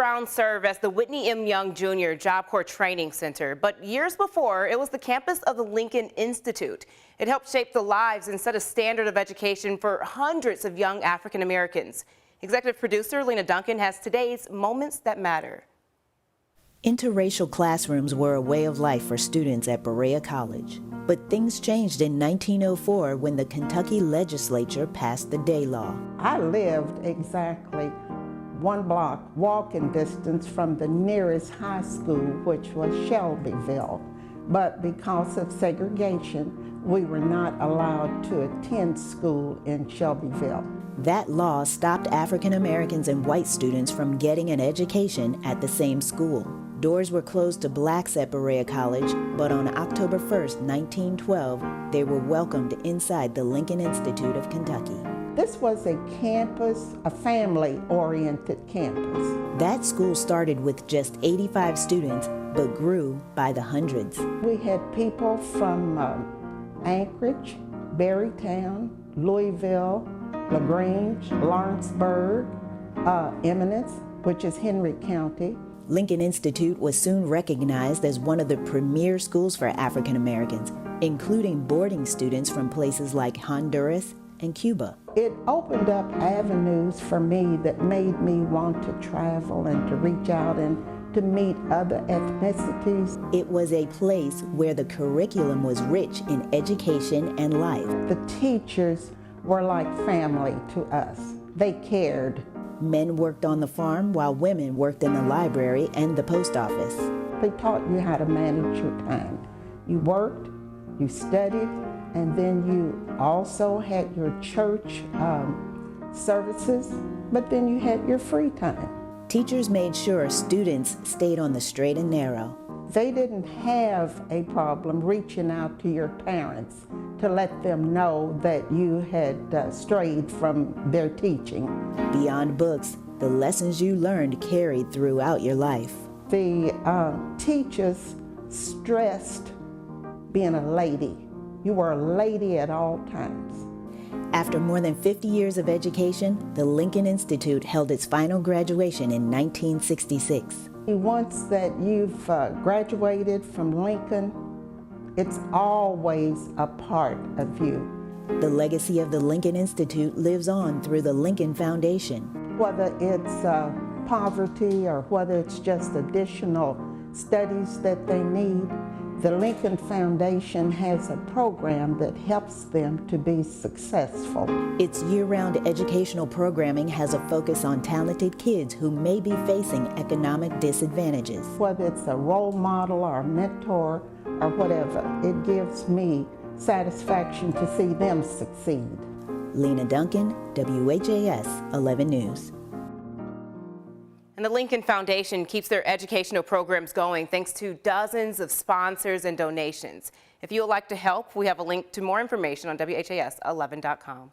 grounds serve as the Whitney M. Jr. Job Corps Training Center, but years before, it was the campus of the Lincoln Institute. It helped shape the lives and set a standard of education for hundreds of young African Americans. Executive producer Lena Duncan has today's Moments That Matter. Interracial classrooms were a way of life for students at Berea College. But things changed in 1904 when the Kentucky legislature passed the Day Law. I lived exactly 1 block walking distance from the nearest high school, which was Shelbyville. But because of segregation, we were not allowed to attend school in Shelbyville. That law stopped African Americans and white students from getting an education at the same school. Doors were closed to blacks at Berea College, but on October 1st, 1912, they were welcomed inside the Lincoln Institute of Kentucky. This was a campus, a family-oriented campus. That school started with just 85 students, but grew by the hundreds. We had people from Anchorage, Berrytown, Louisville, LaGrange, Lawrenceburg, Eminence, which is Henry County. Lincoln Institute was soon recognized as one of the premier schools for African Americans, including boarding students from places like Honduras and Cuba. It opened up avenues for me that made me want to travel and to reach out and to meet other ethnicities. It was a place where the curriculum was rich in education and life. The teachers were like family to us. They cared. Men worked on the farm while women worked in the library and the post office. They taught you how to manage your time. You worked, you studied, and then you also had your church services, but then you had your free time. Teachers made sure students stayed on the straight and narrow. They didn't have a problem reaching out to your parents to let them know that you had strayed from their teaching. Beyond books, the lessons you learned carried throughout your life. The teachers stressed being a lady. You were a lady at all times. After more than 50 years of education, the Lincoln Institute held its final graduation in 1966. Once that you've graduated from Lincoln, it's always a part of you. The legacy of the Lincoln Institute lives on through the Lincoln Foundation. Whether it's poverty or whether it's just additional studies that they need, the Lincoln Foundation has a program that helps them to be successful. Its year-round educational programming has a focus on talented kids who may be facing economic disadvantages. Whether it's a role model or a mentor or whatever, it gives me satisfaction to see them succeed. Lena Duncan, WHAS 11 News. And the Lincoln Foundation keeps their educational programs going thanks to dozens of sponsors and donations. If you would like to help, we have a link to more information on WHAS11.com.